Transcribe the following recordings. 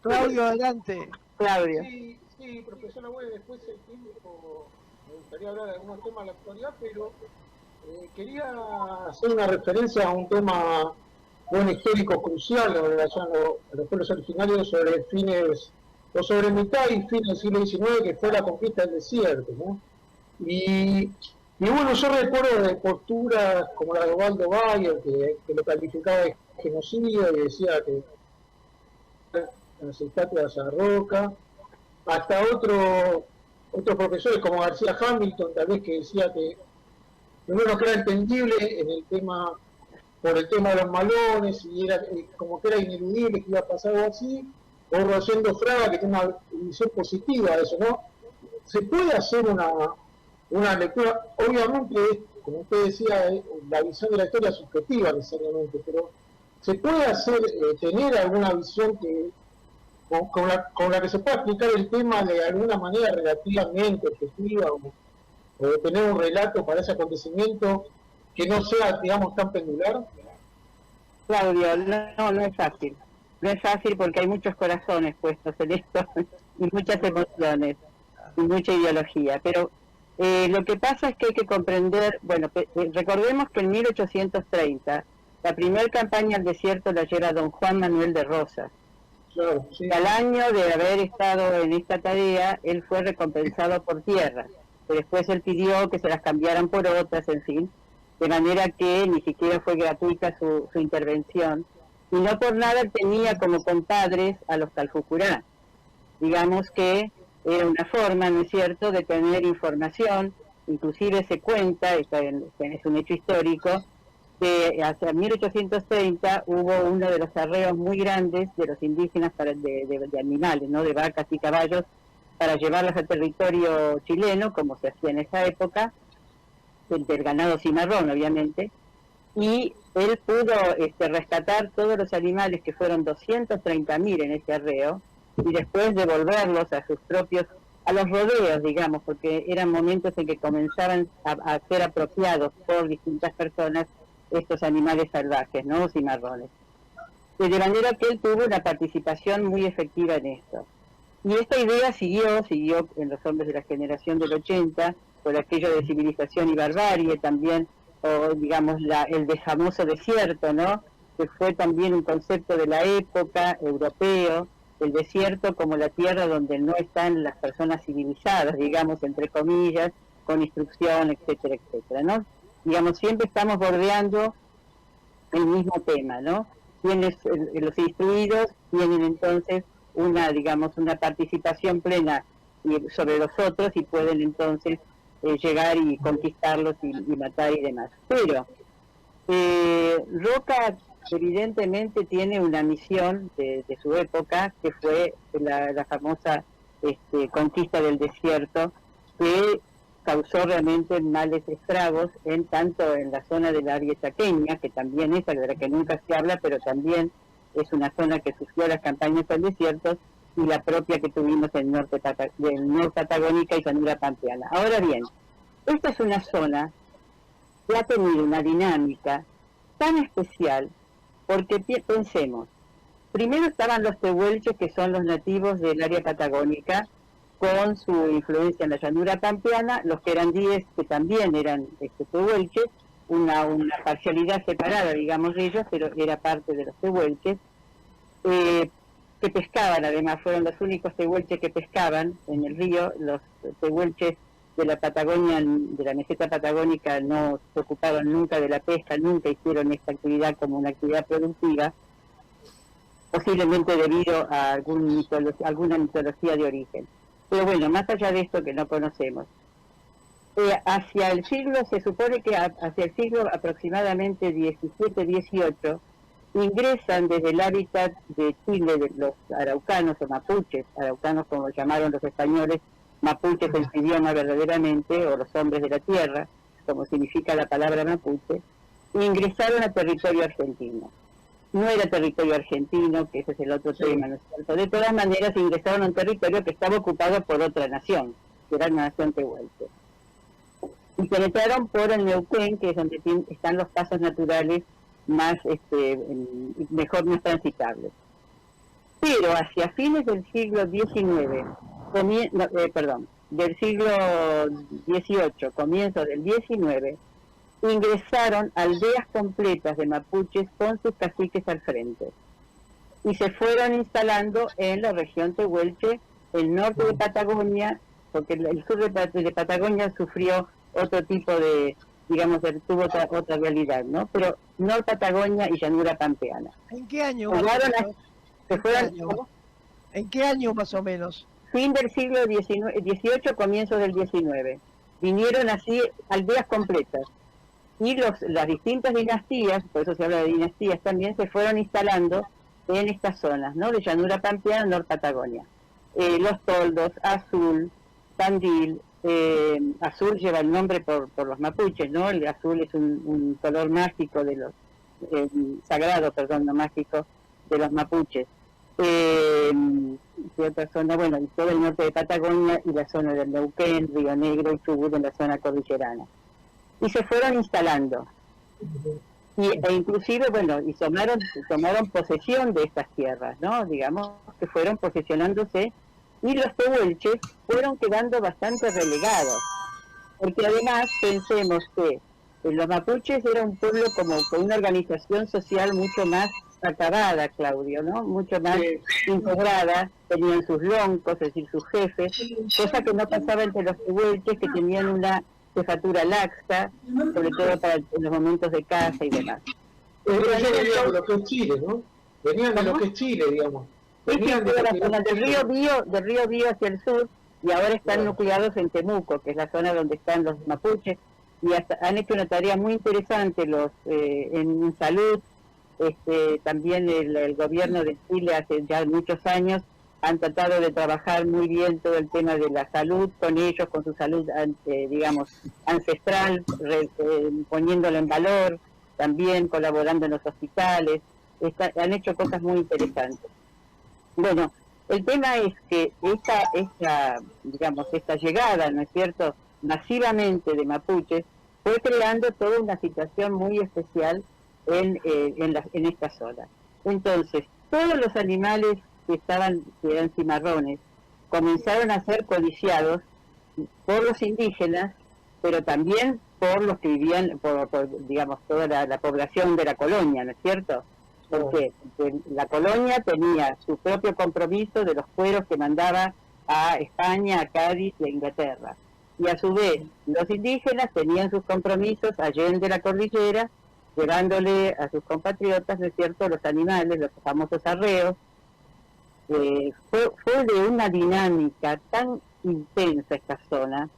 Claudio, adelante. Claudio. Sí, sí, profesora, bueno, después el tiempo, me gustaría hablar de algunos temas de la actualidad, pero quería hacer una referencia a un tema, bueno, histórico crucial en relación a los pueblos originarios sobre fines, o sobre mitad y fines del siglo XIX, que fue la conquista del desierto, ¿no? Y, y bueno, yo recuerdo de posturas como la de Osvaldo Bayer, que lo calificaba de genocidio y decía que las estatuas a Roca, hasta otros profesores como García Hamilton, tal vez que decía que uno que era entendible en el tema, por el tema de los malones, y era como que era ineludible que iba a pasar algo así, o Rosendo Fraga, que tiene una visión positiva de eso, ¿no? Se puede hacer una lectura, obviamente, como usted decía, la visión de la historia es subjetiva necesariamente, pero se puede hacer, tener alguna visión que con la que se pueda explicar el tema de alguna manera relativamente objetiva, o de tener un relato para ese acontecimiento que no sea, digamos, tan pendular. Claudio, no es fácil. No es fácil porque hay muchos corazones puestos en esto y muchas emociones y mucha ideología. Pero lo que pasa es que hay que comprender, bueno, recordemos que en 1830 la primera campaña al desierto la lleva don Juan Manuel de Rosas. Claro, sí. Al año de haber estado en esta tarea, él fue recompensado por tierras, que después él pidió que se las cambiaran por otras, en fin, de manera que ni siquiera fue gratuita su intervención, y no por nada tenía como compadres a los Calfucurá. Digamos que era una forma, ¿no es cierto?, de tener información, inclusive se cuenta, es un hecho histórico, que hacia 1830 hubo uno de los arreos muy grandes de los indígenas de animales, ¿no?, de vacas y caballos, para llevarlas al territorio chileno, como se hacía en esa época, del ganado cimarrón, obviamente, y él pudo rescatar todos los animales, que fueron 230.000 en ese arreo, y después devolverlos a sus propios, a los rodeos, digamos, porque eran momentos en que comenzaban a ser apropiados por distintas personas estos animales salvajes, ¿no?, cimarrones. De manera que él tuvo una participación muy efectiva en esto. Y esta idea siguió en los hombres de la generación del 80, por aquello de civilización y barbarie también, o digamos el de famoso desierto, ¿no?, que fue también un concepto de la época, europeo, el desierto como la tierra donde no están las personas civilizadas, digamos, entre comillas, con instrucción, etcétera, etcétera, ¿no? Digamos, siempre estamos bordeando el mismo tema, ¿no? Los instruidos tienen entonces una participación plena sobre los otros, y pueden entonces llegar y conquistarlos y matar y demás. Pero Roca evidentemente tiene una misión de su época, que fue la famosa conquista del desierto, que causó realmente males estragos tanto en la zona del área chaqueña, que también es de la que nunca se habla, pero también es una zona que sufrió las campañas al desierto, y la propia que tuvimos en norte Patagónica y llanura pampeana. Ahora bien, esta es una zona que ha tenido una dinámica tan especial, porque pensemos, primero estaban los tehuelches, que son los nativos del área patagónica, con su influencia en la llanura pampeana, los querandíes, que también eran tehuelches, una parcialidad separada, digamos, de ellos, pero era parte de los tehuelches, que pescaban, además, fueron los únicos tehuelches que pescaban en el río. Los tehuelches de la Patagonia, de la meseta patagónica, no se ocuparon nunca de la pesca, nunca hicieron esta actividad como una actividad productiva, posiblemente debido a alguna mitología de origen. Pero bueno, más allá de esto que no conocemos, hacia el siglo, se supone que hacia el siglo aproximadamente 17-18, ingresan desde el hábitat de Chile de los araucanos o mapuches, araucanos como lo llamaron los españoles, mapuches en su idioma verdaderamente, o los hombres de la tierra, como significa la palabra mapuche, ingresaron a territorio argentino. No era territorio argentino, que ese es el otro tema, ¿no es cierto? De todas maneras ingresaron a un territorio que estaba ocupado por otra nación, que era la nación tehuelche. Y penetraron por el Neuquén, que es donde están los pasos naturales más mejor no transitables. pero hacia fines del siglo XIX, del siglo XVIII, comienzo del XIX, ingresaron aldeas completas de mapuches con sus caciques al frente y se fueron instalando en la región Tehuelche, el norte de Patagonia, porque el sur de Patagonia sufrió otro tipo de, digamos, tuvo otra realidad, ¿no? Pero Norte Patagonia y llanura pampeana. ¿En qué año? ¿En qué año más o menos? Fin del siglo XVIII, comienzo del XIX. Vinieron así aldeas completas. Y las distintas dinastías, por eso se habla de dinastías también, se fueron instalando en estas zonas, ¿no? De llanura pampeana, Norte Patagonia. Los Toldos, Azul, Tandil, azul lleva el nombre por los mapuches, ¿no? El azul es un color mágico de los sagrado, perdón, no mágico, de los mapuches. De otra zona, bueno, y todo el norte de Patagonia y la zona del Neuquén, Río Negro y Chubut en la zona cordillerana. Y se fueron instalando. E inclusive, bueno, y tomaron posesión de estas tierras, ¿no? Digamos que fueron posesionándose, y los tehuelches fueron quedando bastante relegados, porque además pensemos que los mapuches era un pueblo como con una organización social mucho más acabada, Claudio, ¿no? Mucho más integrada, tenían sus loncos, es decir, sus jefes, cosa que no pasaba entre los tehuelches, que tenían una jefatura laxa, sobre todo para los momentos de caza y demás. Ellos venían de lo que es Chile, ¿no? Venían de lo que es Chile, digamos. Venían de la zona del río Bío hacia el sur, y ahora están nucleados en Temuco, que es la zona donde están los mapuches, y han hecho una tarea muy interesante en salud. También el gobierno de Chile hace ya muchos años han tratado de trabajar muy bien todo el tema de la salud con ellos, con su salud, digamos, ancestral, poniéndolo en valor, también colaborando en los hospitales. Han hecho cosas muy interesantes. Bueno, el tema es que esta llegada, ¿no es cierto?, masivamente de mapuches, fue creando toda una situación muy especial en esta zona. Entonces, todos los animales que eran cimarrones, comenzaron a ser codiciados por los indígenas, pero también por los que vivían, por digamos, toda la población de la colonia, ¿no es cierto? Porque la colonia tenía su propio compromiso de los fueros que mandaba a España, a Cádiz y a Inglaterra. Y a su vez, los indígenas tenían sus compromisos allende la cordillera, llevándole a sus compatriotas, ¿no es cierto?, los animales, los famosos arreos. Fue de una dinámica tan intensa esta zona,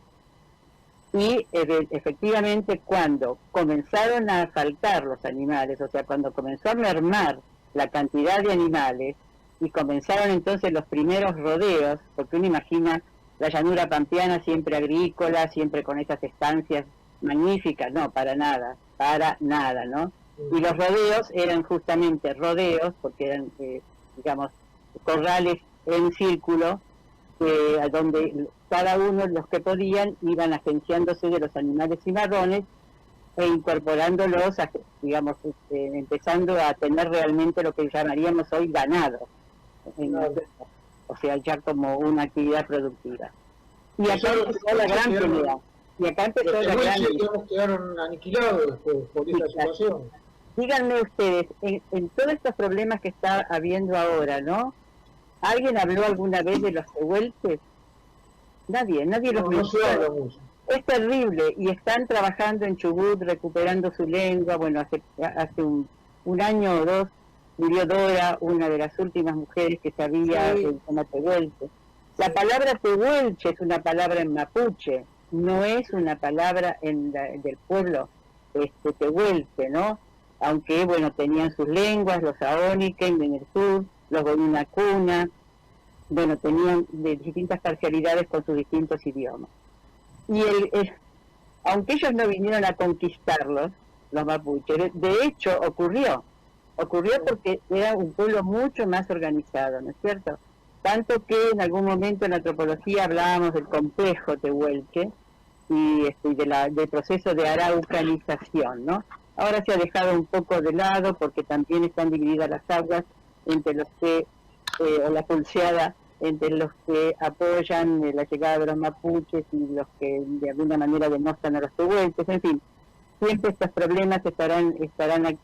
y efectivamente cuando comenzaron a faltar los animales, o sea, cuando comenzó a mermar la cantidad de animales, y comenzaron entonces los primeros rodeos, porque uno imagina la llanura pampeana siempre agrícola, siempre con esas estancias magníficas, no, para nada, ¿no? Y los rodeos eran justamente rodeos, porque eran, digamos, corrales en círculo, donde cada uno, los que podían, iban agenciándose de los animales cimarrones e incorporándolos, digamos, empezando a tener realmente lo que llamaríamos hoy ganado, o sea, ya como una actividad productiva. Y acá empezó la gran pelea. Y acá empezó la gran pelea. Quedaron aniquilados después por esa situación. Díganme ustedes, en todos estos problemas que está habiendo ahora, ¿no? ¿Alguien habló alguna vez de los tehuelches? Nadie los menciona. Es terrible, y están trabajando en Chubut, recuperando su lengua. Bueno, hace un año o dos murió Dora, una de las últimas mujeres que sabía el tema tehuelche. La palabra tehuelche es una palabra en mapuche, no es una palabra del pueblo tehuelche, ¿no? Aunque, bueno, tenían sus lenguas, los aóniquen en el sur, los goninacuna, bueno, tenían de distintas parcialidades con sus distintos idiomas. Y aunque ellos no vinieron a conquistarlos, los mapuches, de hecho ocurrió porque era un pueblo mucho más organizado, ¿no es cierto? Tanto que en algún momento en la antropología hablábamos del complejo tehuelche y del proceso de araucanización, ¿no? Ahora se ha dejado un poco de lado porque también están divididas las aguas entre los que o la pulseada entre los que apoyan la llegada de los mapuches y los que de alguna manera demuestran a los tehuelches, en fin, siempre estos problemas estarán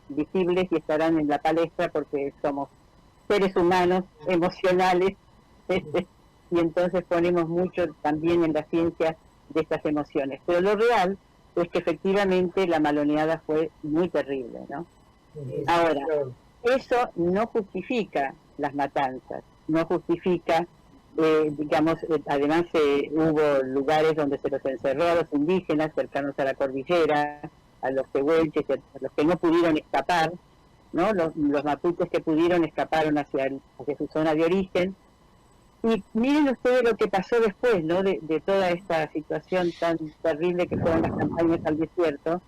visibles y estarán en la palestra porque somos seres humanos, emocionales, y entonces ponemos mucho también en la ciencia de estas emociones. Pero lo real es que efectivamente la maloneada fue muy terrible, ¿no? Ahora, eso no justifica las matanzas, no justifica, además hubo lugares donde se los encerró a los indígenas cercanos a la cordillera, a los tehuelches, a los que no pudieron escapar, ¿no? Los mapuches que pudieron escaparon hacia su zona de origen. Y miren ustedes lo que pasó después, ¿no? De toda esta situación tan terrible que fueron las campañas al desierto.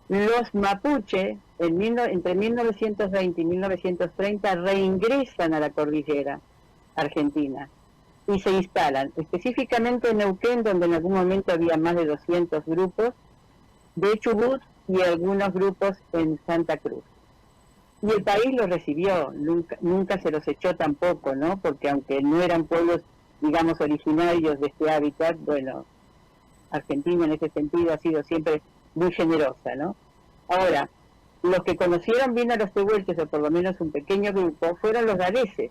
Los mapuches, entre 1920 y 1930, reingresan a la cordillera argentina y se instalan, específicamente en Neuquén, donde en algún momento había más de 200 grupos, de Chubut y algunos grupos en Santa Cruz. Y el país los recibió, nunca se los echó tampoco, ¿no? Porque aunque no eran pueblos, digamos, originarios de este hábitat, bueno, Argentina en ese sentido ha sido siempre muy generosa, ¿no? Ahora, los que conocieron bien a los tehuelches, o por lo menos un pequeño grupo, fueron los galeses,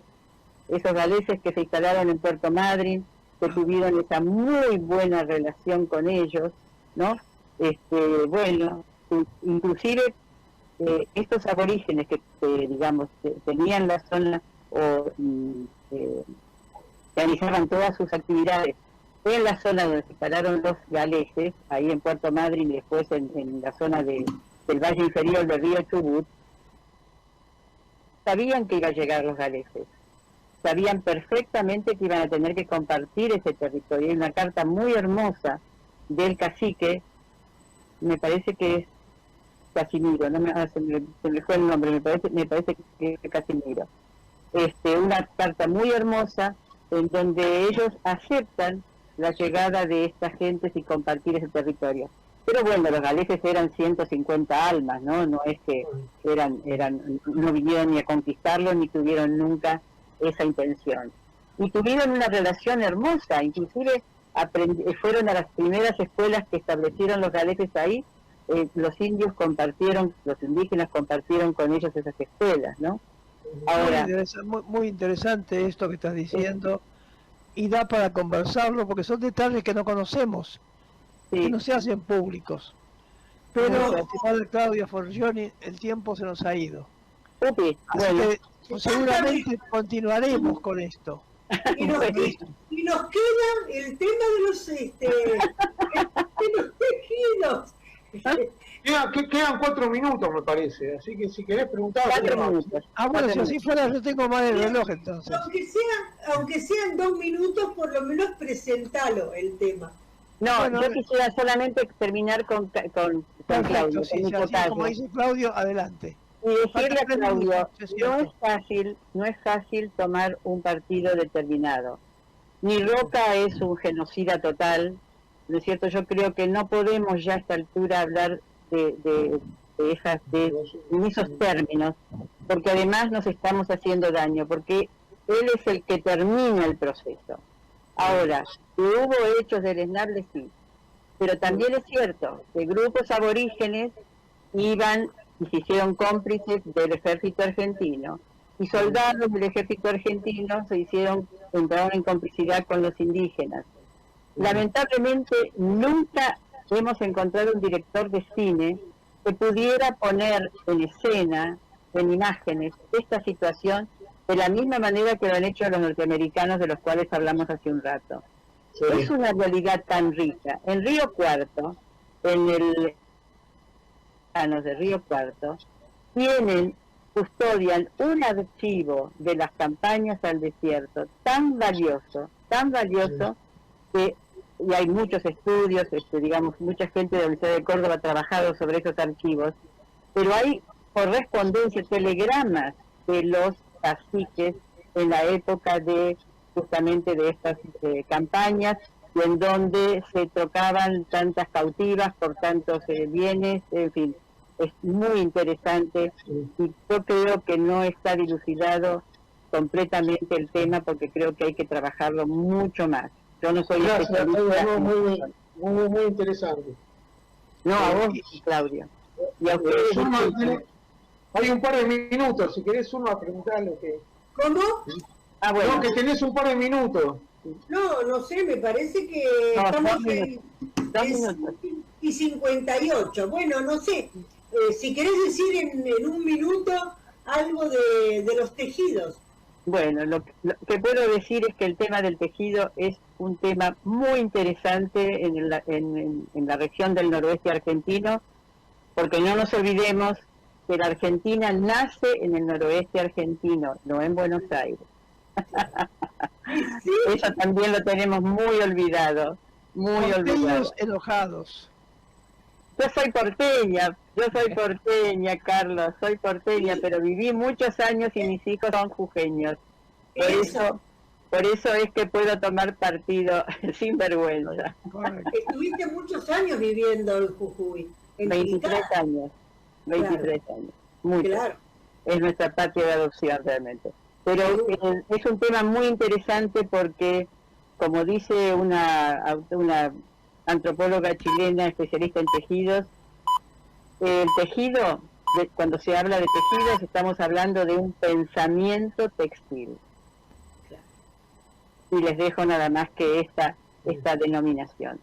esos galeses que se instalaron en Puerto Madryn, que tuvieron esa muy buena relación con ellos, ¿no? Bueno, inclusive estos aborígenes que digamos tenían la zona o realizaban todas sus actividades en la zona donde se instalaron los galeses, ahí en Puerto Madryn y después en la zona del valle inferior del río Chubut, sabían que iba a llegar los galeses, sabían perfectamente que iban a tener que compartir ese territorio. Hay una carta muy hermosa del cacique, me parece que es Casimiro, se me fue el nombre, me parece que es Casimiro. Una carta muy hermosa en donde ellos aceptan la llegada de estas gentes y compartir ese territorio. Pero bueno, los galeses eran 150 almas, ¿no? No es que no vinieron ni a conquistarlo ni tuvieron nunca esa intención. Y tuvieron una relación hermosa, inclusive fueron a las primeras escuelas que establecieron los galeses ahí. Los indios los indígenas compartieron con ellos esas escuelas, ¿no? Ahora, muy interesante esto que estás diciendo, y da para conversarlo porque son detalles que no conocemos, sí, que no se hacen públicos. Pero, estimado Claudio Forgioni, el tiempo se nos ha ido. Así bueno, que seguramente continuaremos con esto. Y nos queda el tema de los tejidos. Quedan 4 minutos, me parece, así que si querés preguntar... 4 minutos. Bueno, si así fuera, yo tengo más de reloj entonces. Aunque sean 2 minutos, por lo menos presentalo el tema. No, bueno, yo quisiera solamente terminar con Claudio. Sí, así como dice Claudio, adelante. Y decirle a Claudio, no es fácil tomar un partido determinado. Ni Roca es un genocida total, ¿no es cierto? Yo creo que no podemos ya a esta altura hablar en esos términos, porque además nos estamos haciendo daño, porque él es el que termina el proceso. Ahora, que hubo hechos deleznables, sí, pero también es cierto que grupos aborígenes iban y se hicieron cómplices del ejército argentino, y soldados del ejército argentino entraron en complicidad con los indígenas. Lamentablemente nunca hemos encontrado un director de cine que pudiera poner en escena, en imágenes, esta situación de la misma manera que lo han hecho los norteamericanos, de los cuales hablamos hace un rato. Sí. Es una realidad tan rica. En Río Cuarto, de Río Cuarto, custodian un archivo de las campañas al desierto tan valioso, que y hay muchos estudios, digamos, mucha gente de la Universidad de Córdoba ha trabajado sobre esos archivos, pero hay correspondencia, telegramas de los caciques en la época justamente de estas campañas, y en donde se trocaban tantas cautivas por tantos bienes, en fin, es muy interesante, y yo creo que no está dilucidado completamente el tema porque creo que hay que trabajarlo mucho más. Yo no soy Gracias, especialista. no, muy interesante. No, a vos, Claudio. Y a ustedes. Hay un par de minutos, si querés uno a preguntarle que... ¿Cómo? Ah, bueno. No, que tenés un par de minutos. No, no sé, me parece que No, estamos dos minutos. y 58. Bueno, no sé, si querés decir en un minuto algo de los tejidos. Bueno, lo que puedo decir es que el tema del tejido es un tema muy interesante en la región del noroeste argentino, porque no nos olvidemos que la Argentina nace en el noroeste argentino, no en Buenos Aires. Sí. Eso también lo tenemos muy olvidado, muy olvidado. Enojados. Yo soy porteña, Carlos, soy porteña, pero viví muchos años y mis hijos son jujeños. Por eso es que puedo tomar partido sin vergüenza. Estuviste muchos años viviendo en Jujuy. 23 años. 23 años. Mucho. Claro. Es nuestra patria de adopción realmente. Pero es un tema muy interesante porque, como dice una antropóloga chilena especialista en tejidos, el tejido, cuando se habla de tejidos, estamos hablando de un pensamiento textil. Y les dejo nada más que esta denominación.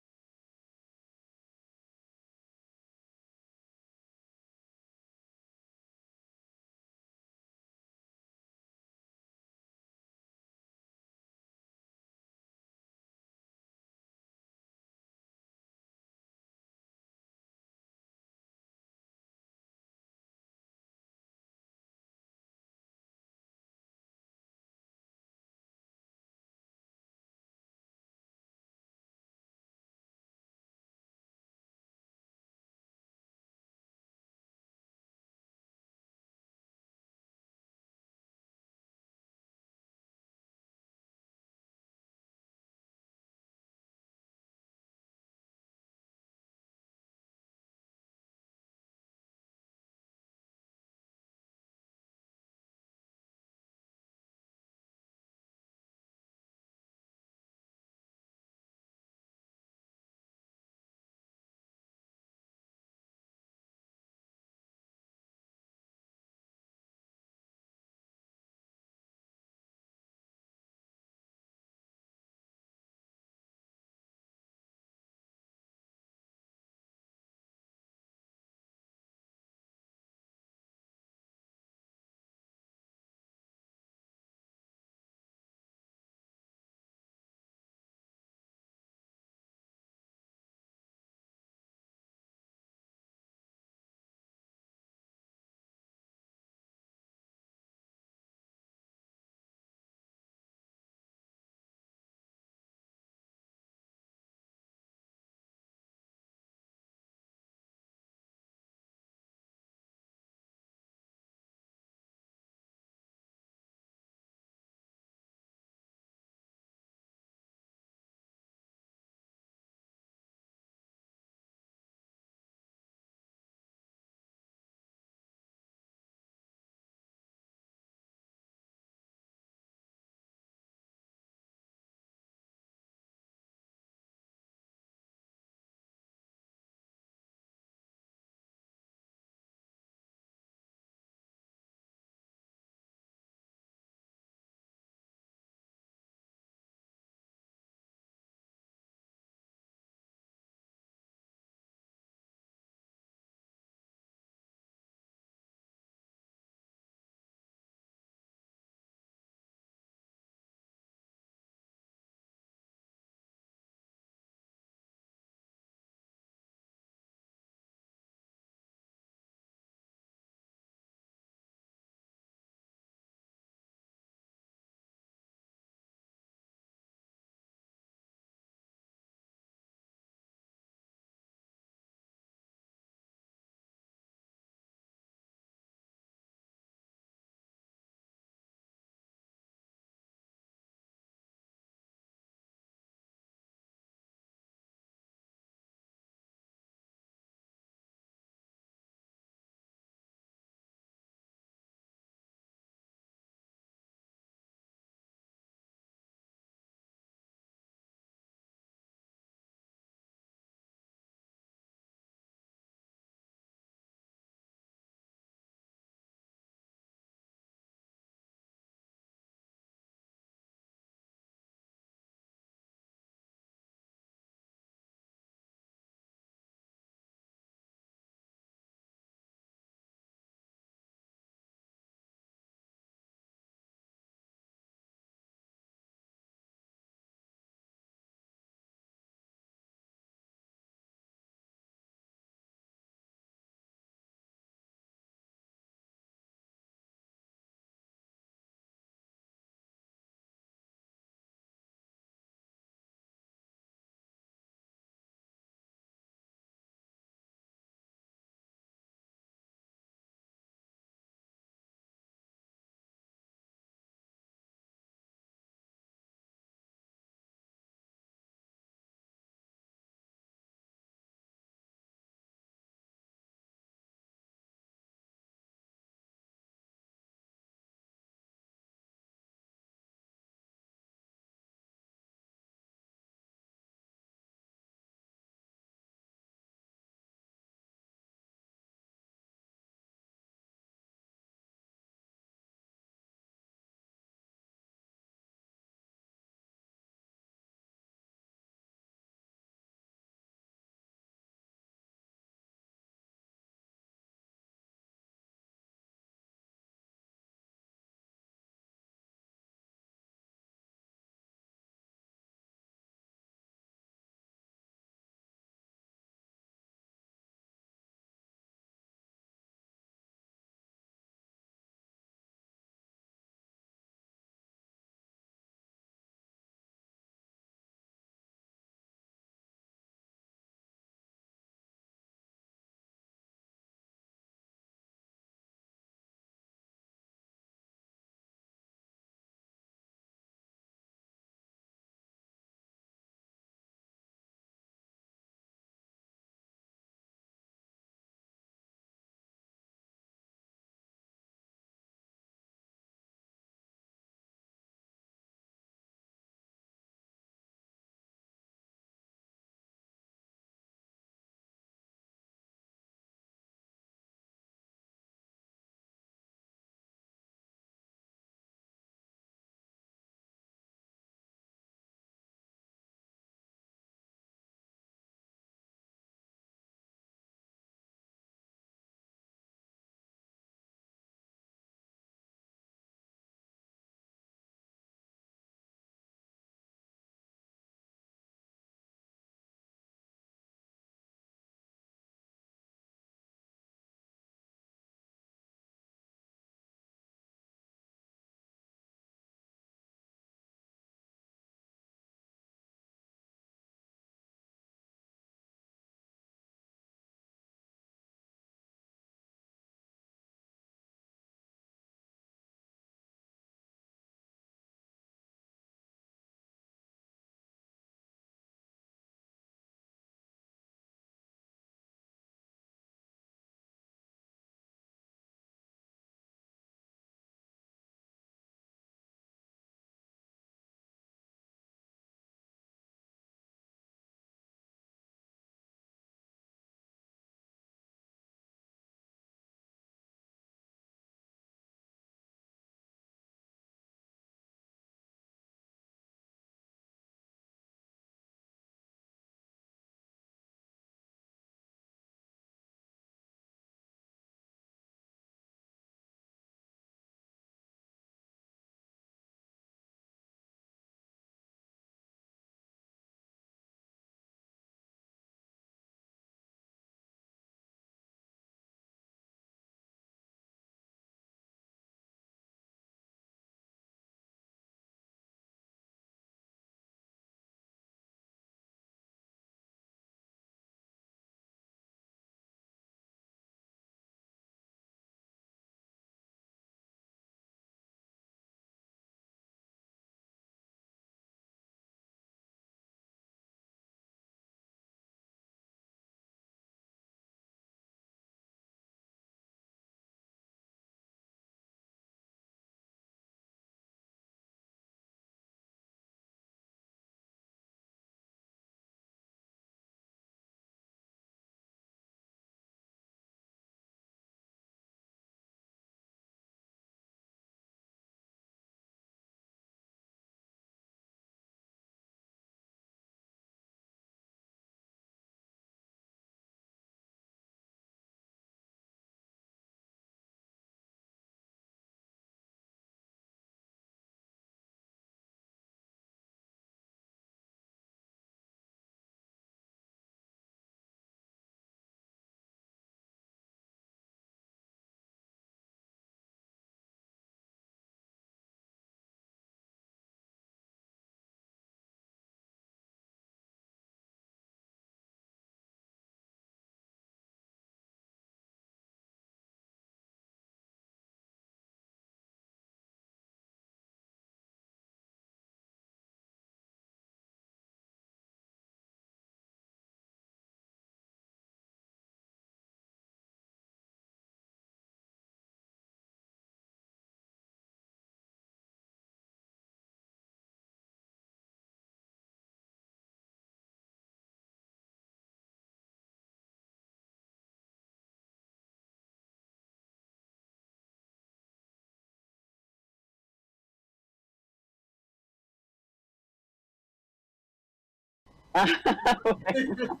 Bueno.